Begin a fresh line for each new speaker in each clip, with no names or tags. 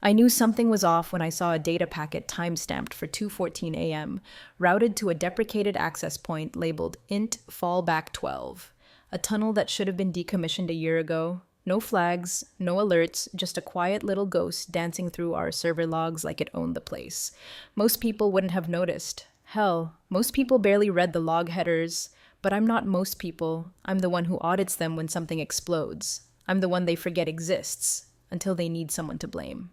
I knew something was off when I saw a data packet timestamped for 2:14 a.m., routed to a deprecated access point labeled int fallback 12, a tunnel that should have been decommissioned a year ago. No flags, no alerts, just a quiet little ghost dancing through our server logs like it owned the place. Most people wouldn't have noticed. Hell, most people barely read the log headers, but I'm not most people. I'm the one who audits them when something explodes. I'm the one they forget exists, until they need someone to blame.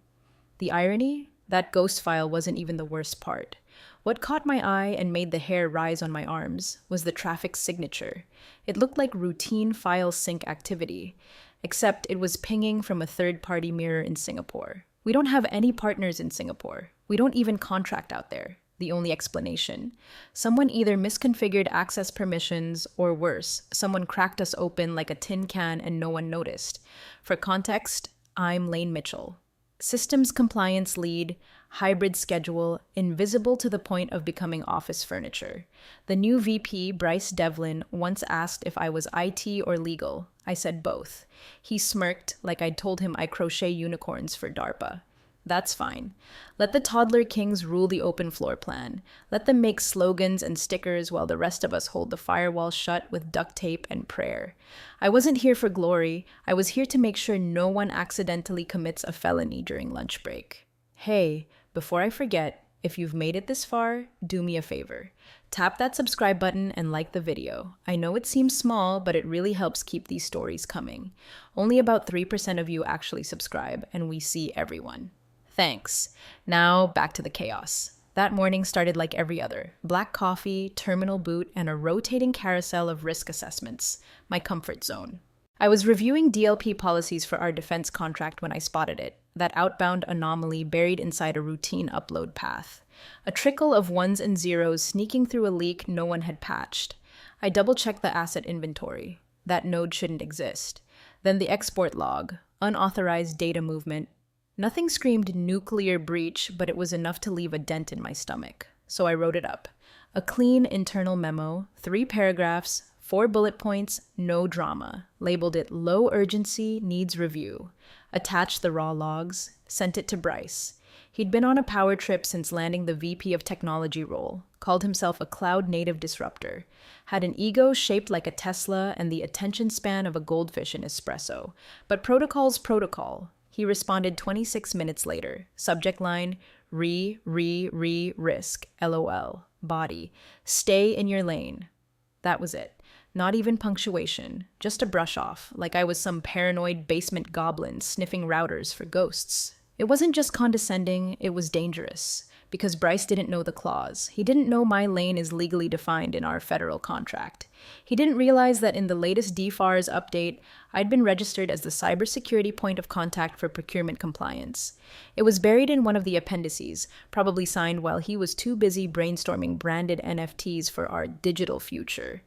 The irony? That ghost file wasn't even the worst part. What caught my eye and made the hair rise on my arms was the traffic signature. It looked like routine file sync activity, except it was pinging from a third-party mirror in Singapore. We don't have any partners in Singapore. We don't even contract out there. The only explanation. Someone either misconfigured access permissions or worse, someone cracked us open like a tin can and no one noticed. For context, I'm Lane Mitchell. Systems compliance lead, hybrid schedule, invisible to the point of becoming office furniture. The new VP, Bryce Devlin, once asked if I was IT or legal. I said both. He smirked like I'd told him I crochet unicorns for DARPA. That's fine. Let the toddler kings rule the open floor plan. Let them make slogans and stickers while the rest of us hold the firewall shut with duct tape and prayer. I wasn't here for glory. I was here to make sure no one accidentally commits a felony during lunch break. Hey, before I forget, if you've made it this far, do me a favor. Tap that subscribe button and like the video. I know it seems small, but it really helps keep these stories coming. Only about 3% of you actually subscribe, and we see everyone. Thanks. Now, back to the chaos. That morning started like every other. Black coffee, terminal boot, and a rotating carousel of risk assessments. My comfort zone. I was reviewing DLP policies for our defense contract when I spotted it. That outbound anomaly buried inside a routine upload path. A trickle of ones and zeros sneaking through a leak no one had patched. I double-checked the asset inventory. That node shouldn't exist. Then the export log. Unauthorized data movement. Nothing screamed nuclear breach, but it was enough to leave a dent in my stomach. So I wrote it up. A clean internal memo, 3 paragraphs, 4 bullet points, no drama. Labeled it low urgency, needs review. Attached the raw logs, sent it to Bryce. He'd been on a power trip since landing the VP of Technology role, called himself a cloud-native disruptor, had an ego shaped like a Tesla and the attention span of a goldfish in espresso. But protocol's protocol. He responded 26 minutes later. Subject line, risk, LOL, body. Stay in your lane. That was it. Not even punctuation, just a brush off, like I was some paranoid basement goblin sniffing routers for ghosts. It wasn't just condescending, it was dangerous. Because Bryce didn't know the clause. He didn't know my lane is legally defined in our federal contract. He didn't realize that in the latest DFARS update, I'd been registered as the cybersecurity point of contact for procurement compliance. It was buried in one of the appendices, probably signed while he was too busy brainstorming branded NFTs for our digital future.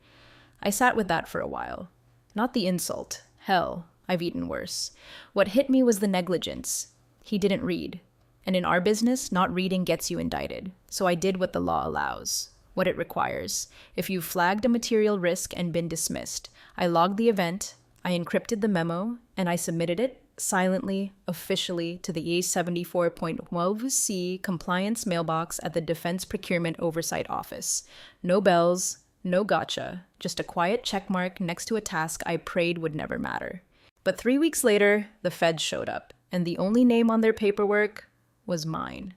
I sat with that for a while. Not the insult. Hell, I've eaten worse. What hit me was the negligence. He didn't read. And in our business, not reading gets you indicted. So I did what the law allows, what it requires. If you've flagged a material risk and been dismissed, I logged the event, I encrypted the memo, and I submitted it silently, officially, to the A74.12C compliance mailbox at the Defense Procurement Oversight Office. No bells, no gotcha, just a quiet checkmark next to a task I prayed would never matter. But 3 weeks later, the feds showed up, and the only name on their paperwork was mine.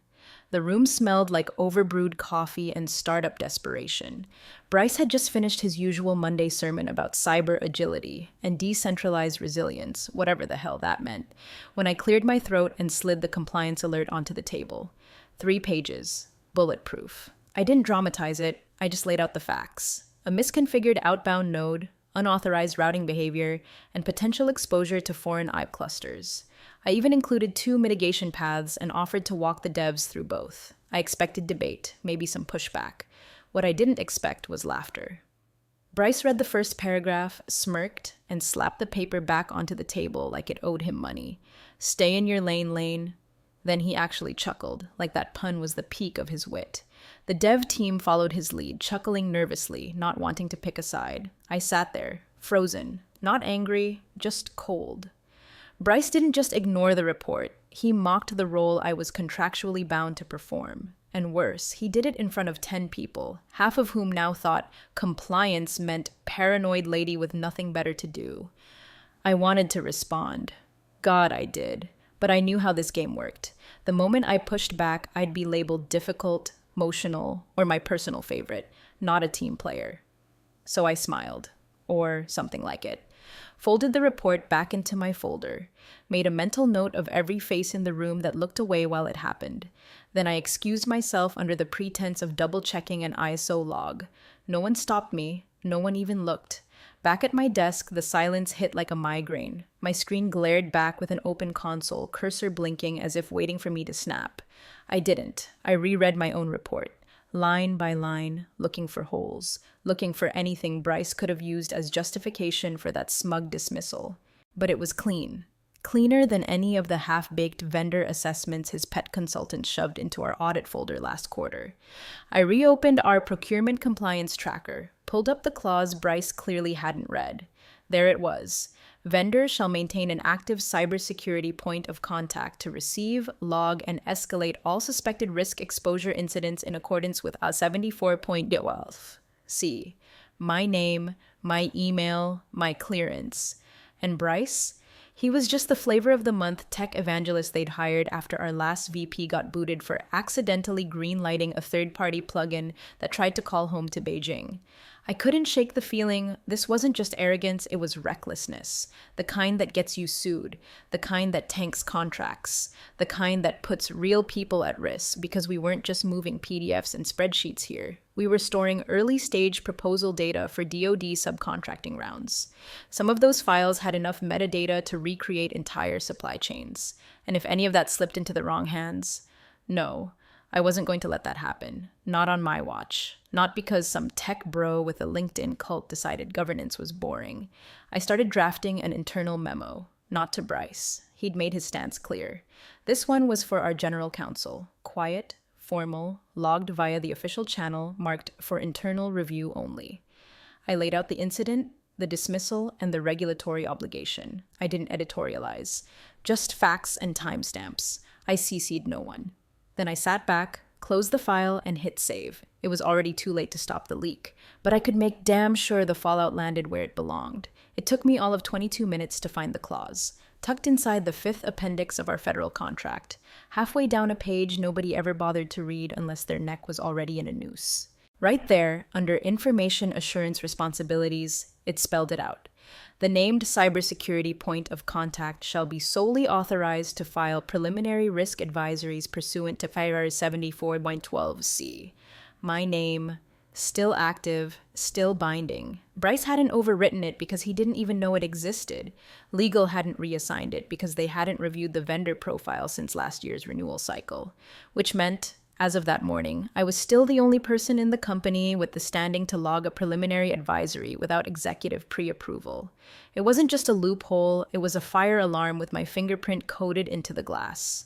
The room smelled like overbrewed coffee and startup desperation. Bryce had just finished his usual Monday sermon about cyber agility and decentralized resilience, whatever the hell that meant, when I cleared my throat and slid the compliance alert onto the table. 3 pages. Bulletproof. I didn't dramatize it, I just laid out the facts. A misconfigured outbound node, unauthorized routing behavior, and potential exposure to foreign IP clusters. I even included 2 mitigation paths and offered to walk the devs through both. I expected debate, maybe some pushback. What I didn't expect was laughter. Bryce read the first paragraph, smirked, and slapped the paper back onto the table like it owed him money. Stay in your lane, Lane. Then he actually chuckled, like that pun was the peak of his wit. The dev team followed his lead, chuckling nervously, not wanting to pick a side. I sat there, frozen, not angry, just cold. Bryce didn't just ignore the report. He mocked the role I was contractually bound to perform. And worse, he did it in front of 10 people, half of whom now thought compliance meant paranoid lady with nothing better to do. I wanted to respond. God, I did. But I knew how this game worked. The moment I pushed back, I'd be labeled difficult, emotional, or my personal favorite, not a team player. So I smiled, or something like it, folded the report back into my folder, made a mental note of every face in the room that looked away while it happened. Then I excused myself under the pretense of double-checking an ISO log. No one stopped me, no one even looked. Back at my desk, the silence hit like a migraine. My screen glared back with an open console, cursor blinking as if waiting for me to snap. I didn't. I reread my own report, line by line, looking for holes, looking for anything Bryce could have used as justification for that smug dismissal. But it was clean. Cleaner than any of the half-baked vendor assessments his pet consultant shoved into our audit folder last quarter. I reopened our procurement compliance tracker, pulled up the clause Bryce clearly hadn't read. There it was. Vendors shall maintain an active cybersecurity point of contact to receive, log, and escalate all suspected risk exposure incidents in accordance with 74.12. C. My name, my email, my clearance. And Bryce? He was just the flavor of the month tech evangelist they'd hired after our last VP got booted for accidentally greenlighting a third-party plugin that tried to call home to Beijing. I couldn't shake the feeling this wasn't just arrogance, it was recklessness. The kind that gets you sued, the kind that tanks contracts, the kind that puts real people at risk because we weren't just moving PDFs and spreadsheets here. We were storing early-stage proposal data for DoD subcontracting rounds. Some of those files had enough metadata to recreate entire supply chains. And if any of that slipped into the wrong hands, no, I wasn't going to let that happen. Not on my watch. Not because some tech bro with a LinkedIn cult decided governance was boring. I started drafting an internal memo, not to Bryce. He'd made his stance clear. This one was for our general counsel. Quiet, formal, logged via the official channel marked for internal review only. I laid out the incident, the dismissal, and the regulatory obligation. I didn't editorialize. Just facts and timestamps. I CC'd no one. Then I sat back, closed the file, and hit save. It was already too late to stop the leak, but I could make damn sure the fallout landed where it belonged. It took me all of 22 minutes to find the clause, tucked inside the 5th appendix of our federal contract, halfway down a page nobody ever bothered to read unless their neck was already in a noose. Right there, under Information Assurance Responsibilities, it spelled it out. The named cybersecurity point of contact shall be solely authorized to file preliminary risk advisories pursuant to FIRA 74.12c. My name, still active, still binding. Bryce hadn't overwritten it because he didn't even know it existed. Legal hadn't reassigned it because they hadn't reviewed the vendor profile since last year's renewal cycle, which meant, as of that morning, I was still the only person in the company with the standing to log a preliminary advisory without executive pre-approval. It wasn't just a loophole, it was a fire alarm with my fingerprint coded into the glass.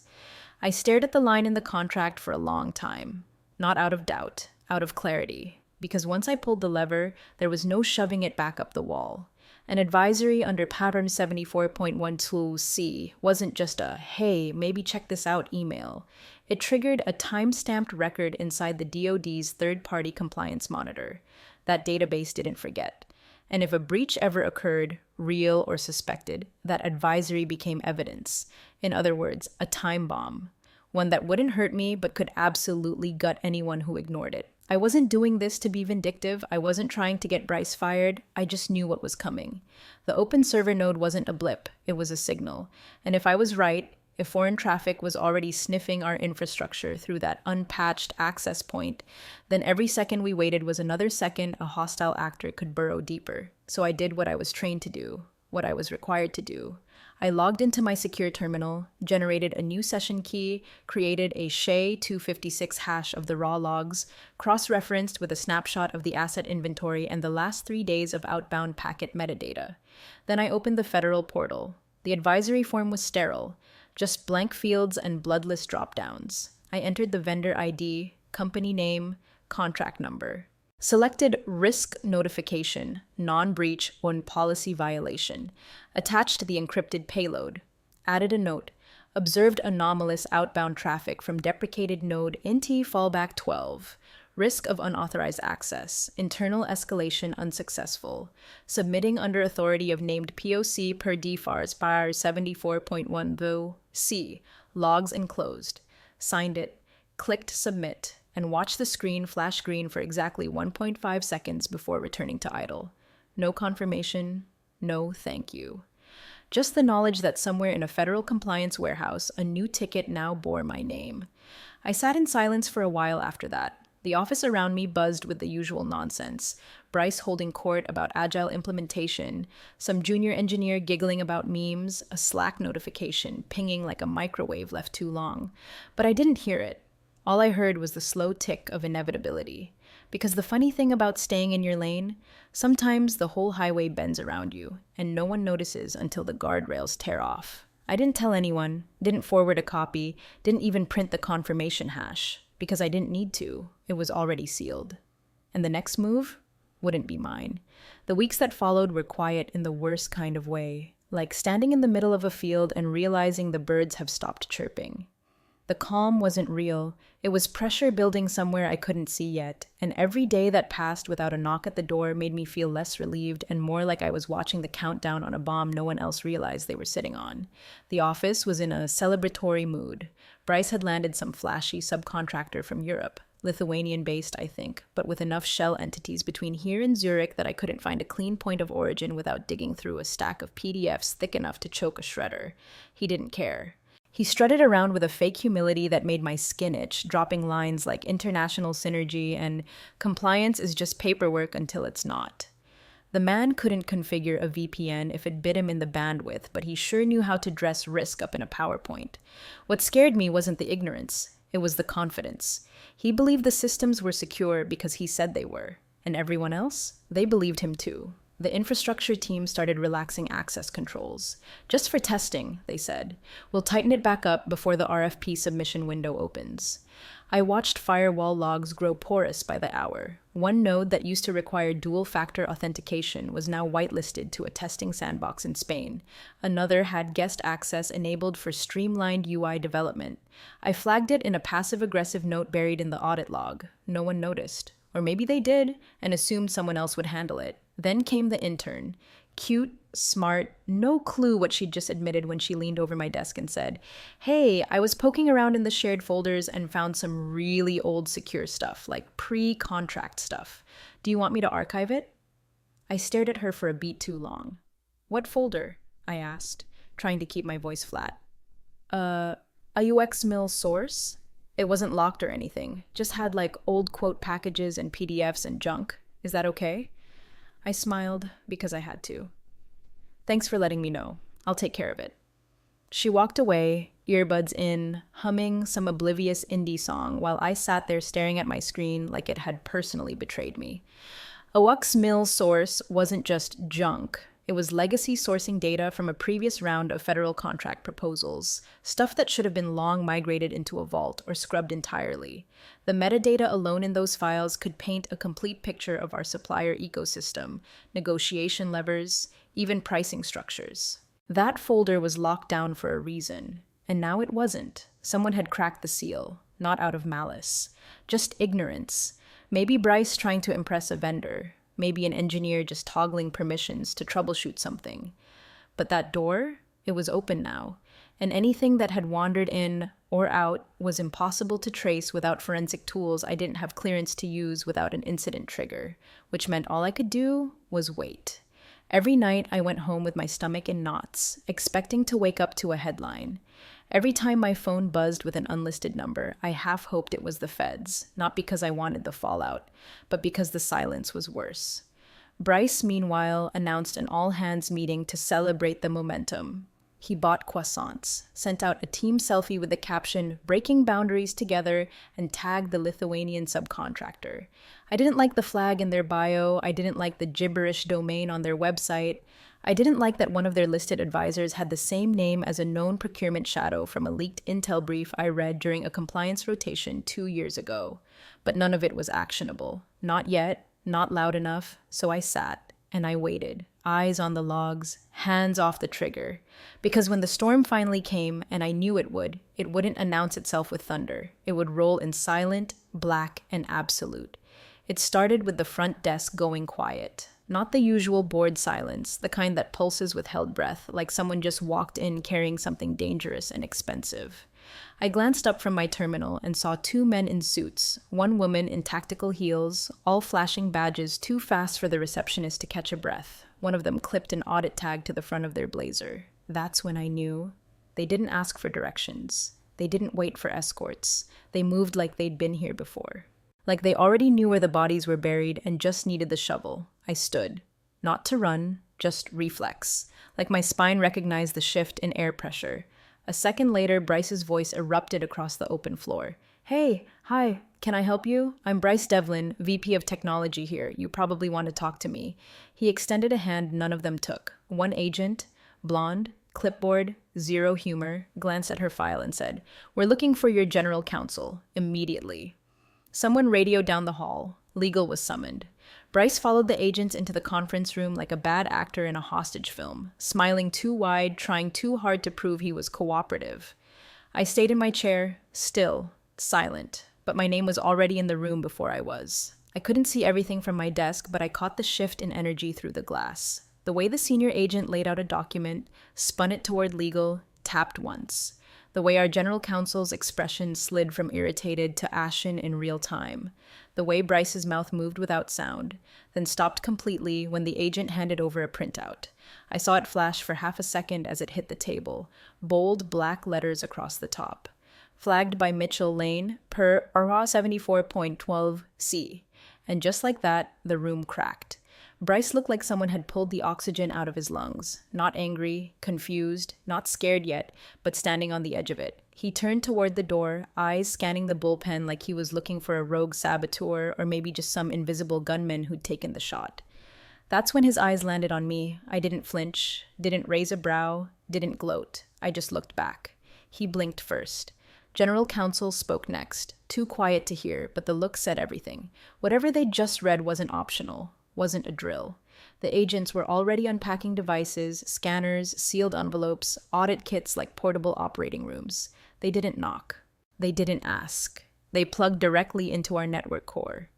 I stared at the line in the contract for a long time. Not out of doubt, out of clarity. Because once I pulled the lever, there was no shoving it back up the wall. An advisory under Pattern 74.12c wasn't just a, hey, maybe check this out email. It triggered a time-stamped record inside the DoD's third-party compliance monitor. That database didn't forget. And if a breach ever occurred, real or suspected, that advisory became evidence. In other words, a time bomb. One that wouldn't hurt me but could absolutely gut anyone who ignored it. I wasn't doing this to be vindictive. I wasn't trying to get Bryce fired. I just knew what was coming. The open server node wasn't a blip. It was a signal. And if I was right, if foreign traffic was already sniffing our infrastructure through that unpatched access point, then every second we waited was another second a hostile actor could burrow deeper. So I did what I was trained to do, what I was required to do. I logged into my secure terminal, generated a new session key, created a SHA-256 hash of the raw logs, cross-referenced with a snapshot of the asset inventory and the last 3 days of outbound packet metadata. Then I opened the federal portal. The advisory form was sterile, just blank fields and bloodless drop-downs. I entered the vendor ID, company name, contract number. Selected Risk Notification, Non-Breach or Policy Violation. Attached the encrypted payload. Added a note. Observed anomalous outbound traffic from deprecated node INT fallback 12. Risk of unauthorized access. Internal escalation unsuccessful. Submitting under authority of named POC per DFARS bar 74.1 though. C. Logs enclosed. Signed it. Clicked submit and watched the screen flash green for exactly 1.5 seconds before returning to idle. No confirmation. No thank you. Just the knowledge that somewhere in a federal compliance warehouse, a new ticket now bore my name. I sat in silence for a while after that. The office around me buzzed with the usual nonsense. Bryce holding court about agile implementation, some junior engineer giggling about memes, a Slack notification pinging like a microwave left too long. But I didn't hear it. All I heard was the slow tick of inevitability. Because the funny thing about staying in your lane, sometimes the whole highway bends around you, and no one notices until the guardrails tear off. I didn't tell anyone, didn't forward a copy, didn't even print the confirmation hash, because I didn't need to. It was already sealed. And the next move wouldn't be mine. The weeks that followed were quiet in the worst kind of way, like standing in the middle of a field and realizing the birds have stopped chirping. The calm wasn't real. It was pressure building somewhere I couldn't see yet, and every day that passed without a knock at the door made me feel less relieved and more like I was watching the countdown on a bomb no one else realized they were sitting on. The office was in a celebratory mood. Bryce had landed some flashy subcontractor from Europe, Lithuanian-based, I think, but with enough shell entities between here and Zurich that I couldn't find a clean point of origin without digging through a stack of PDFs thick enough to choke a shredder. He didn't care. He strutted around with a fake humility that made my skin itch, dropping lines like international synergy and compliance is just paperwork until it's not. The man couldn't configure a VPN if it bit him in the bandwidth, but he sure knew how to dress risk up in a PowerPoint. What scared me wasn't the ignorance, it was the confidence. He believed the systems were secure because he said they were, and everyone else, they believed him too. The infrastructure team started relaxing access controls. Just for testing, they said. We'll tighten it back up before the RFP submission window opens. I watched firewall logs grow porous by the hour. One node that used to require dual-factor authentication was now whitelisted to a testing sandbox in Spain. Another had guest access enabled for streamlined UI development. I flagged it in a passive-aggressive note buried in the audit log. No one noticed. Or maybe they did, and assumed someone else would handle it. Then came the intern. Cute, smart, no clue what she'd just admitted when she leaned over my desk and said, "Hey, I was poking around in the shared folders and found some really old secure stuff, like pre-contract stuff. Do you want me to archive it?" I stared at her for a beat too long. "What folder?" I asked, trying to keep my voice flat. A UX Mill source? It wasn't locked or anything, just had like old quote packages and PDFs and junk. Is that okay? I smiled because I had to. "Thanks for letting me know. I'll take care of it." She walked away, earbuds in, humming some oblivious indie song while I sat there staring at my screen like it had personally betrayed me. A UX Mill source wasn't just junk. It was legacy sourcing data from a previous round of federal contract proposals, stuff that should have been long migrated into a vault or scrubbed entirely. The metadata alone in those files could paint a complete picture of our supplier ecosystem, negotiation levers, even pricing structures. That folder was locked down for a reason, and now it wasn't. Someone had cracked the seal, not out of malice, just ignorance. Maybe Bryce trying to impress a vendor. Maybe an engineer just toggling permissions to troubleshoot something. But that door, it was open now, and anything that had wandered in or out was impossible to trace without forensic tools I didn't have clearance to use without an incident trigger, which meant all I could do was wait. Every night I went home with my stomach in knots, expecting to wake up to a headline. Every time my phone buzzed with an unlisted number, I half hoped it was the feds, not because I wanted the fallout, but because the silence was worse. Bryce, meanwhile, announced an all-hands meeting to celebrate the momentum. He bought croissants, sent out a team selfie with the caption, "Breaking boundaries together," and tagged the Lithuanian subcontractor. I didn't like the flag in their bio, I didn't like the gibberish domain on their website, I didn't like that one of their listed advisors had the same name as a known procurement shadow from a leaked intel brief I read during a compliance rotation 2 years ago. But none of it was actionable. Not yet, not loud enough, so I sat. and I waited, eyes on the logs, hands off the trigger. Because when the storm finally came, and I knew it wouldn't announce itself with thunder. It would roll in silent, black, and absolute. It started with the front desk going quiet. Not the usual bored silence, the kind that pulses with held breath, like someone just walked in carrying something dangerous and expensive. I glanced up from my terminal and saw two men in suits, one woman in tactical heels, all flashing badges too fast for the receptionist to catch a breath. One of them clipped an audit tag to the front of their blazer. That's when I knew. They didn't ask for directions. They didn't wait for escorts. They moved like they'd been here before. Like they already knew where the bodies were buried and just needed the shovel. I stood. Not to run, just reflex. Like my spine recognized the shift in air pressure. A second later, Bryce's voice erupted across the open floor. Hey, hi, can I help you? I'm Bryce Devlin, VP of Technology here. You probably want to talk to me. He extended a hand none of them took. One agent, blonde, clipboard, zero humor, glanced at her file and said, "We're looking for your general counsel, immediately." Someone radioed down the hall. Legal was summoned. Bryce followed the agents into the conference room like a bad actor in a hostage film, smiling too wide, trying too hard to prove he was cooperative. I stayed in my chair, still, silent, but my name was already in the room before I was. I couldn't see everything from my desk, but I caught the shift in energy through the glass. The way the senior agent laid out a document, spun it toward legal, tapped once. The way our general counsel's expression slid from irritated to ashen in real time. The way Bryce's mouth moved without sound, then stopped completely when the agent handed over a printout. I saw it flash for half a second as it hit the table, bold black letters across the top. Flagged by Mitchell Lane, per RA 74.12c. And just like that, the room cracked. Bryce looked like someone had pulled the oxygen out of his lungs. Not angry, confused, not scared yet, but standing on the edge of it. He turned toward the door, eyes scanning the bullpen like he was looking for a rogue saboteur or maybe just some invisible gunman who'd taken the shot. That's when his eyes landed on me. I didn't flinch, didn't raise a brow, didn't gloat. I just looked back. He blinked first. General counsel spoke next. Too quiet to hear, but the look said everything. Whatever they'd just read wasn't optional. Wasn't a drill. The agents were already unpacking devices, scanners, sealed envelopes, audit kits like portable operating rooms. They didn't knock. They didn't ask. They plugged directly into our network core.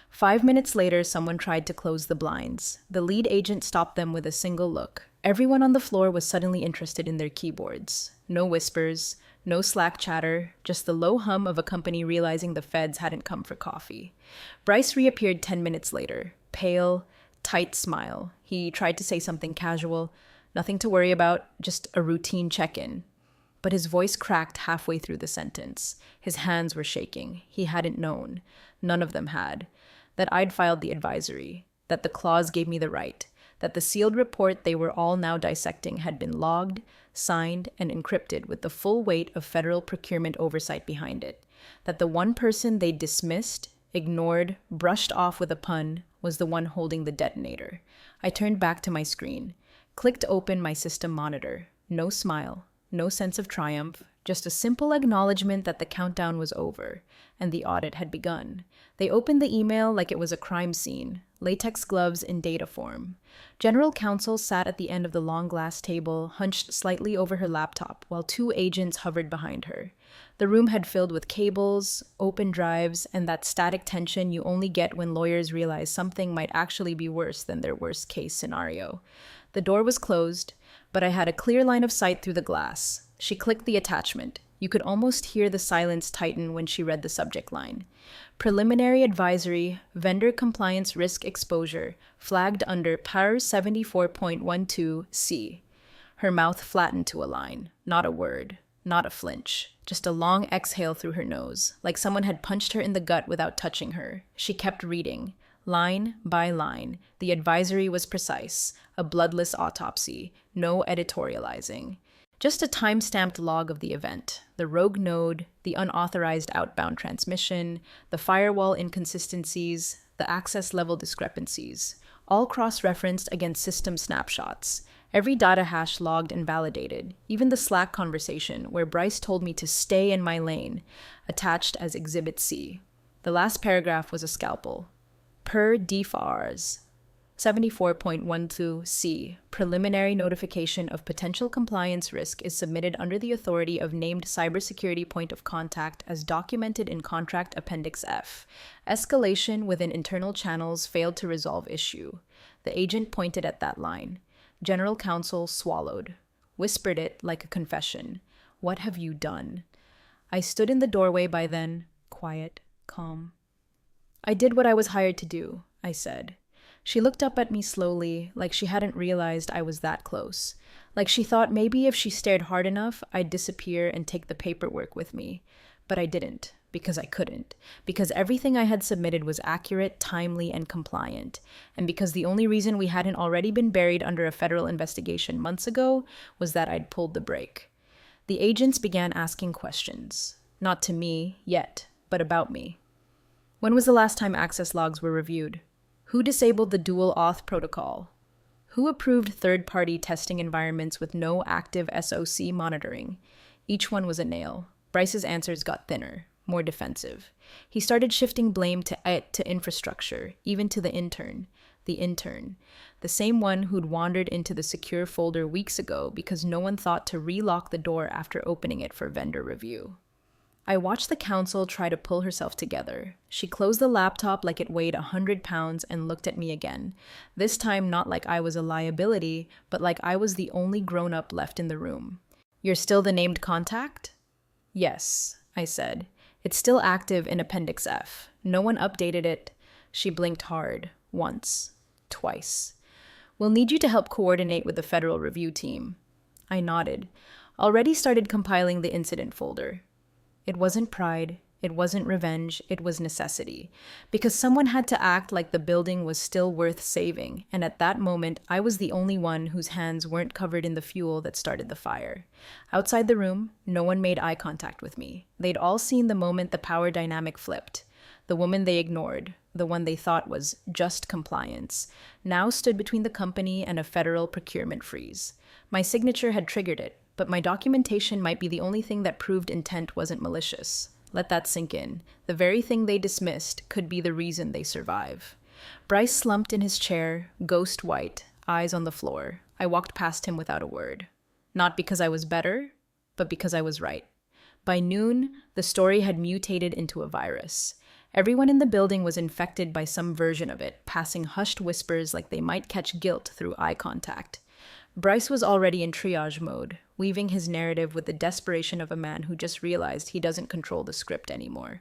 5 minutes later, someone tried to close the blinds. The lead agent stopped them with a single look. Everyone on the floor was suddenly interested in their keyboards. No whispers, no Slack chatter, just the low hum of a company realizing the feds hadn't come for coffee. Bryce reappeared 10 minutes later. Pale, tight smile. He tried to say something casual. Nothing to worry about, just a routine check-in. But his voice cracked halfway through the sentence. His hands were shaking. He hadn't known. None of them had. That I'd filed the advisory. That the clause gave me the right. That the sealed report they were all now dissecting had been logged, signed, and encrypted with the full weight of federal procurement oversight behind it. That the one person they dismissed, ignored, brushed off with a pun, was the one holding the detonator. I turned back to my screen, clicked open my system monitor. No smile, no sense of triumph, just a simple acknowledgement that the countdown was over, and the audit had begun. They opened the email like it was a crime scene, latex gloves in data form. General counsel sat at the end of the long glass table, hunched slightly over her laptop, while two agents hovered behind her. The room had filled with cables, open drives, and that static tension you only get when lawyers realize something might actually be worse than their worst-case scenario. The door was closed, but I had a clear line of sight through the glass. She clicked the attachment. You could almost hear the silence tighten when she read the subject line. Preliminary advisory, vendor compliance risk exposure, flagged under PAR 74.12c. Her mouth flattened to a line. Not a word. Not a flinch. Just a long exhale through her nose, like someone had punched her in the gut without touching her. She kept reading. Line by line, the advisory was precise. A bloodless autopsy. No editorializing. Just a time-stamped log of the event. The rogue node, the unauthorized outbound transmission, the firewall inconsistencies, the access level discrepancies. All cross-referenced against system snapshots. Every data hash logged and validated, even the Slack conversation where Bryce told me to stay in my lane, attached as Exhibit C. The last paragraph was a scalpel. Per DFARS. 74.12c. Preliminary notification of potential compliance risk is submitted under the authority of named cybersecurity point of contact as documented in Contract Appendix F. Escalation within internal channels failed to resolve issue. The agent pointed at that line. General counsel swallowed, whispered it like a confession. What have you done? I stood in the doorway by then, quiet, calm. I did what I was hired to do, I said. She looked up at me slowly, like she hadn't realized I was that close. Like she thought maybe if she stared hard enough, I'd disappear and take the paperwork with me. But I didn't, because I couldn't. Because everything I had submitted was accurate, timely, and compliant. And because the only reason we hadn't already been buried under a federal investigation months ago was that I'd pulled the brake. The agents began asking questions. Not to me, yet, but about me. When was the last time access logs were reviewed? Who disabled the dual auth protocol? Who approved third-party testing environments with no active SOC monitoring? Each one was a nail. Bryce's answers got thinner, more defensive. He started shifting blame to infrastructure, even to the intern. The same one who'd wandered into the secure folder weeks ago because no one thought to relock the door after opening it for vendor review. I watched the counsel try to pull herself together. She closed the laptop like it weighed 100 pounds and looked at me again. This time not like I was a liability, but like I was the only grown-up left in the room. You're still the named contact? Yes, I said. It's still active in Appendix F. No one updated it. She blinked hard. Once. Twice. We'll need you to help coordinate with the federal review team. I nodded. Already started compiling the incident folder. It wasn't pride, it wasn't revenge, it was necessity. Because someone had to act like the building was still worth saving, and at that moment, I was the only one whose hands weren't covered in the fuel that started the fire. Outside the room, no one made eye contact with me. They'd all seen the moment the power dynamic flipped. The woman they ignored, the one they thought was just compliance, now stood between the company and a federal procurement freeze. My signature had triggered it. But my documentation might be the only thing that proved intent wasn't malicious. Let that sink in. The very thing they dismissed could be the reason they survive. Bryce slumped in his chair, ghost white, eyes on the floor. I walked past him without a word. Not because I was better, but because I was right. By noon, the story had mutated into a virus. Everyone in the building was infected by some version of it, passing hushed whispers like they might catch guilt through eye contact. Bryce was already in triage mode, weaving his narrative with the desperation of a man who just realized he doesn't control the script anymore.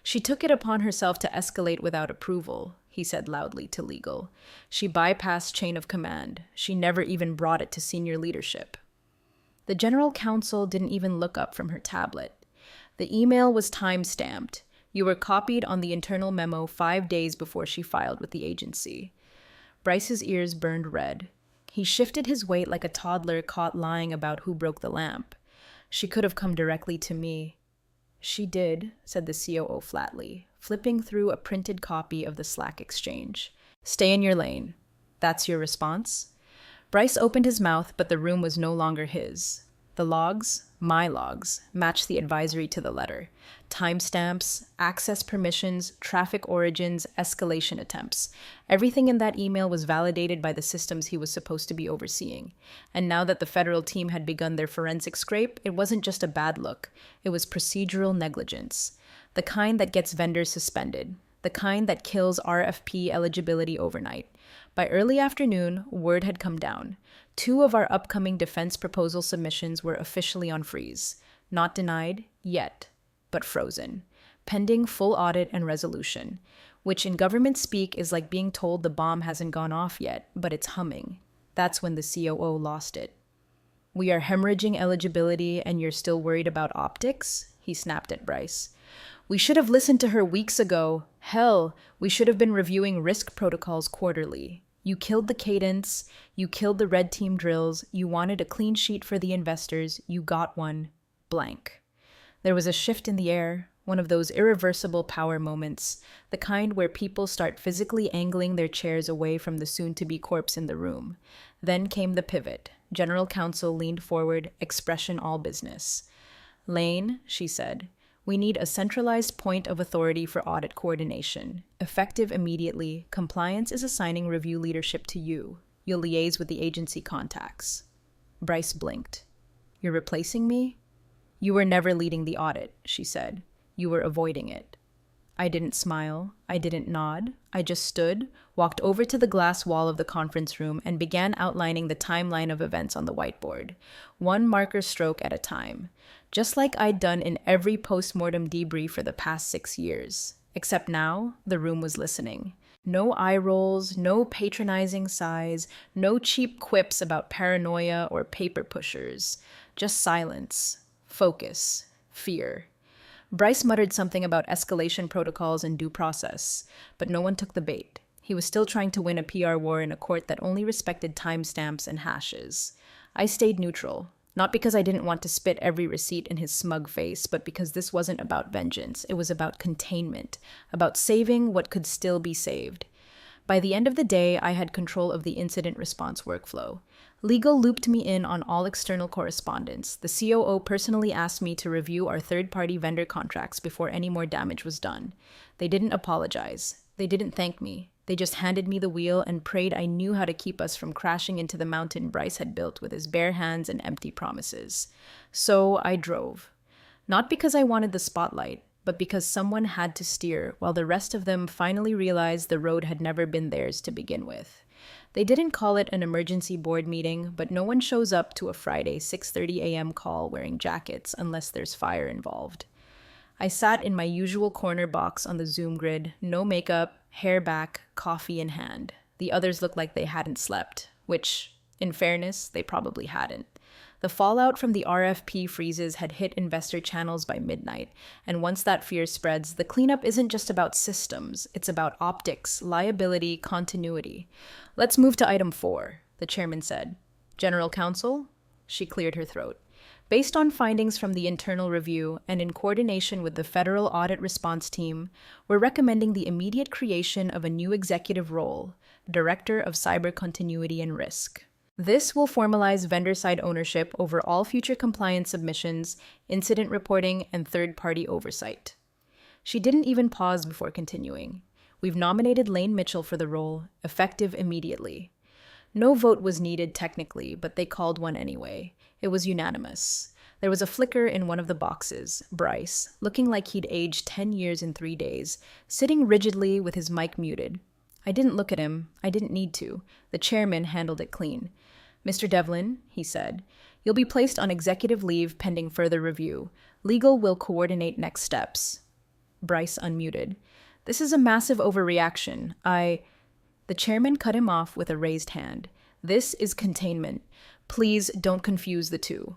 She took it upon herself to escalate without approval, he said loudly to legal. She bypassed chain of command. She never even brought it to senior leadership. The general counsel didn't even look up from her tablet. The email was time-stamped. You were copied on the internal memo 5 days before she filed with the agency. Bryce's ears burned red. He shifted his weight like a toddler caught lying about who broke the lamp. She could have come directly to me. She did, said the COO flatly, flipping through a printed copy of the Slack exchange. Stay in your lane. That's your response? Bryce opened his mouth, but the room was no longer his. The logs, my logs, matched the advisory to the letter. Timestamps, access permissions, traffic origins, escalation attempts. Everything in that email was validated by the systems he was supposed to be overseeing. And now that the federal team had begun their forensic scrape, it wasn't just a bad look. It was procedural negligence. The kind that gets vendors suspended. The kind that kills RFP eligibility overnight. By early afternoon, word had come down. 2 of our upcoming defense proposal submissions were officially on freeze. Not denied, yet, but frozen. Pending full audit and resolution, which in government speak is like being told the bomb hasn't gone off yet, but it's humming. That's when the COO lost it. We are hemorrhaging eligibility and you're still worried about optics? He snapped at Bryce. We should have listened to her weeks ago. Hell, we should have been reviewing risk protocols quarterly. You killed the cadence. You killed the red team drills. You wanted a clean sheet for the investors. You got one. Blank. There was a shift in the air, one of those irreversible power moments, the kind where people start physically angling their chairs away from the soon-to-be corpse in the room. Then came the pivot. General counsel leaned forward, expression all business. Lane, she said, We need a centralized point of authority for audit coordination. Effective immediately, compliance is assigning review leadership to you. You'll liaise with the agency contacts. Bryce blinked. You're replacing me? You were never leading the audit, she said. You were avoiding it. I didn't smile. I didn't nod. I just stood, walked over to the glass wall of the conference room, and began outlining the timeline of events on the whiteboard, one marker stroke at a time, just like I'd done in every post-mortem debrief for the past 6 years. Except now, the room was listening. No eye rolls, no patronizing sighs, no cheap quips about paranoia or paper pushers. Just silence, focus, fear. Bryce muttered something about escalation protocols and due process, but no one took the bait. He was still trying to win a PR war in a court that only respected timestamps and hashes. I stayed neutral, not because I didn't want to spit every receipt in his smug face, but because this wasn't about vengeance. It was about containment, about saving what could still be saved. By the end of the day, I had control of the incident response workflow. Legal looped me in on all external correspondence. The COO personally asked me to review our third-party vendor contracts before any more damage was done. They didn't apologize. They didn't thank me. They just handed me the wheel and prayed I knew how to keep us from crashing into the mountain Bryce had built with his bare hands and empty promises. So I drove. Not because I wanted the spotlight, but because someone had to steer, while the rest of them finally realized the road had never been theirs to begin with. They didn't call it an emergency board meeting, but no one shows up to a Friday 6:30 a.m. call wearing jackets unless there's fire involved. I sat in my usual corner box on the Zoom grid, no makeup, hair back, coffee in hand. The others looked like they hadn't slept, which, in fairness, they probably hadn't. The fallout from the RFP freezes had hit investor channels by midnight, and once that fear spreads, the cleanup isn't just about systems, it's about optics, liability, continuity. Let's move to item 4, the chairman said. General Counsel? She cleared her throat. Based on findings from the internal review and in coordination with the Federal Audit Response Team, we're recommending the immediate creation of a new executive role, Director of Cyber Continuity and Risk. This will formalize vendor-side ownership over all future compliance submissions, incident reporting, and third-party oversight. She didn't even pause before continuing. We've nominated Lane Mitchell for the role, effective immediately. No vote was needed technically, but they called one anyway. It was unanimous. There was a flicker in one of the boxes. Bryce, looking like he'd aged 10 years in 3 days, sitting rigidly with his mic muted. I didn't look at him. I didn't need to. The chairman handled it clean. Mr. Devlin, he said, you'll be placed on executive leave pending further review. Legal will coordinate next steps. Bryce unmuted. This is a massive overreaction. The chairman cut him off with a raised hand. This is containment. Please don't confuse the two.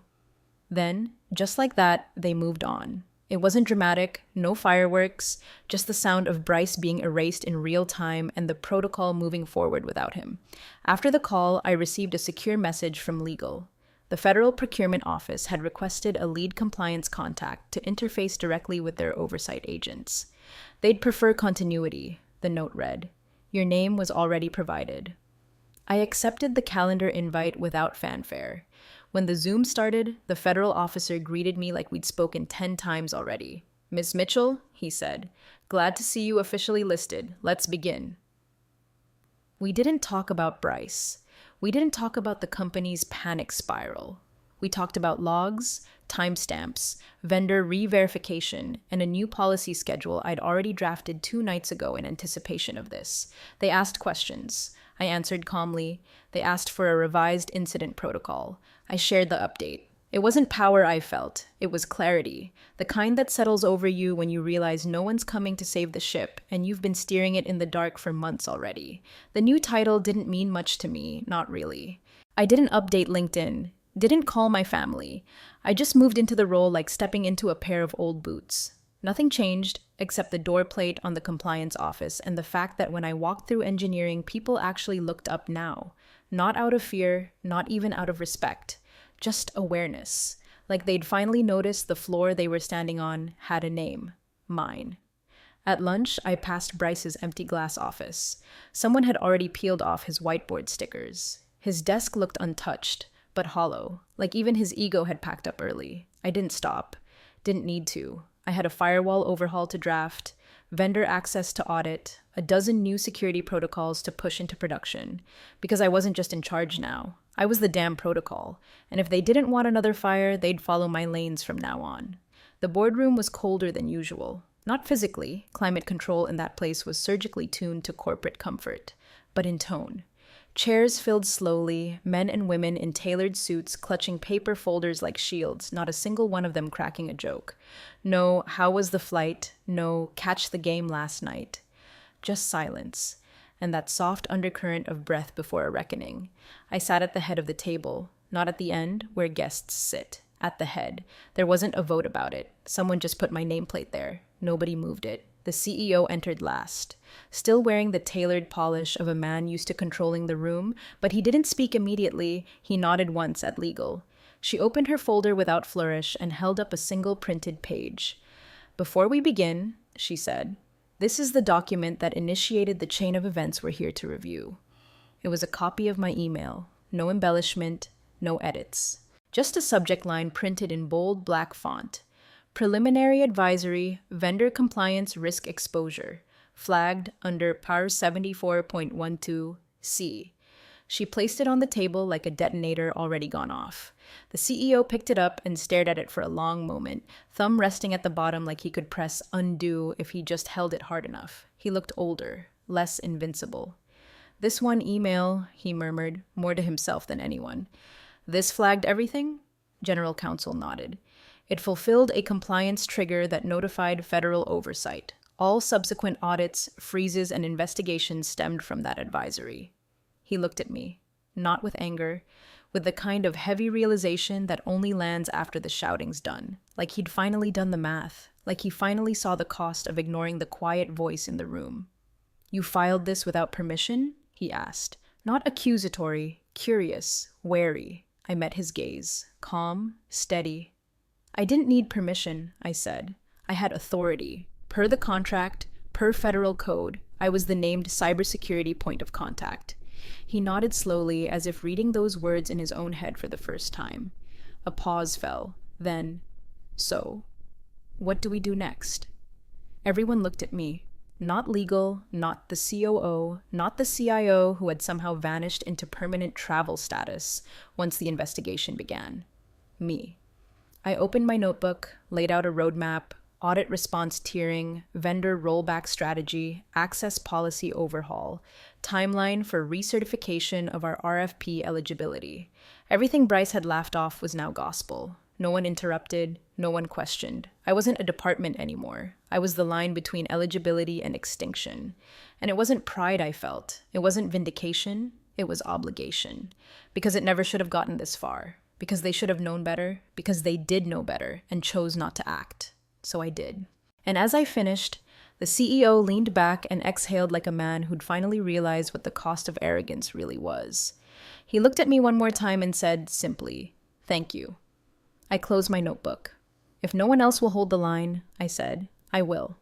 Then, just like that, they moved on. It wasn't dramatic, no fireworks, just the sound of Bryce being erased in real time and the protocol moving forward without him. After the call, I received a secure message from legal. The Federal Procurement Office had requested a lead compliance contact to interface directly with their oversight agents. They'd prefer continuity, the note read. Your name was already provided. I accepted the calendar invite without fanfare. When the Zoom started, the federal officer greeted me like we'd spoken 10 times already. Ms. Mitchell, he said, glad to see you officially listed. Let's begin. We didn't talk about Bryce. We didn't talk about the company's panic spiral. We talked about logs, timestamps, vendor re-verification, and a new policy schedule I'd already drafted 2 nights ago in anticipation of this. They asked questions. I answered calmly. They asked for a revised incident protocol. I shared the update. It wasn't power I felt. It was clarity. The kind that settles over you when you realize no one's coming to save the ship, and you've been steering it in the dark for months already. The new title didn't mean much to me, not really. I didn't update LinkedIn. Didn't call my family. I just moved into the role like stepping into a pair of old boots. Nothing changed, except the door plate on the compliance office and the fact that when I walked through engineering, people actually looked up now. Not out of fear, not even out of respect. Just awareness. Like they'd finally noticed the floor they were standing on had a name. Mine. At lunch, I passed Bryce's empty glass office. Someone had already peeled off his whiteboard stickers. His desk looked untouched, but hollow, like even his ego had packed up early. I didn't stop. Didn't need to. I had a firewall overhaul to draft, vendor access to audit, a dozen new security protocols to push into production. Because I wasn't just in charge now. I was the damn protocol. And if they didn't want another fire, they'd follow my lanes from now on. The boardroom was colder than usual. Not physically, climate control in that place was surgically tuned to corporate comfort, but in tone. Chairs filled slowly, men and women in tailored suits clutching paper folders like shields, not a single one of them cracking a joke. No, how was the flight? No, catch the game last night. Just silence, and that soft undercurrent of breath before a reckoning. I sat at the head of the table, not at the end, where guests sit. At the head. There wasn't a vote about it. Someone just put my nameplate there. Nobody moved it. The CEO entered last, still wearing the tailored polish of a man used to controlling the room, but he didn't speak immediately. He nodded once at legal. She opened her folder without flourish and held up a single printed page. "Before we begin," she said, "this is the document that initiated the chain of events we're here to review." It was a copy of my email. No embellishment, no edits. Just a subject line printed in bold black font. Preliminary Advisory, Vendor Compliance Risk Exposure, flagged under PAR 74.12C. She placed it on the table like a detonator already gone off. The CEO picked it up and stared at it for a long moment, thumb resting at the bottom like he could press undo if he just held it hard enough. He looked older, less invincible. "This one email," he murmured, more to himself than anyone. "This flagged everything?" General Counsel nodded. It fulfilled a compliance trigger that notified federal oversight. All subsequent audits, freezes, and investigations stemmed from that advisory. He looked at me, not with anger, with the kind of heavy realization that only lands after the shouting's done. Like he'd finally done the math, like he finally saw the cost of ignoring the quiet voice in the room. "You filed this without permission?" he asked. Not accusatory, curious, wary. I met his gaze, calm, steady. "I didn't need permission," I said. "I had authority. Per the contract, per federal code, I was the named cybersecurity point of contact." He nodded slowly, as if reading those words in his own head for the first time. A pause fell. Then, "So, what do we do next?" Everyone looked at me. Not legal, not the COO, not the CIO who had somehow vanished into permanent travel status once the investigation began. Me. I opened my notebook, laid out a roadmap, audit response tiering, vendor rollback strategy, access policy overhaul, timeline for recertification of our RFP eligibility. Everything Bryce had laughed off was now gospel. No one interrupted, no one questioned. I wasn't a department anymore. I was the line between eligibility and extinction. And it wasn't pride I felt. It wasn't vindication. It was obligation. Because it never should have gotten this far. Because they should have known better. Because they did know better and chose not to act. So I did. And as I finished, the CEO leaned back and exhaled like a man who'd finally realized what the cost of arrogance really was. He looked at me one more time and said simply, "Thank you." I closed my notebook. "If no one else will hold the line," I said, "I will."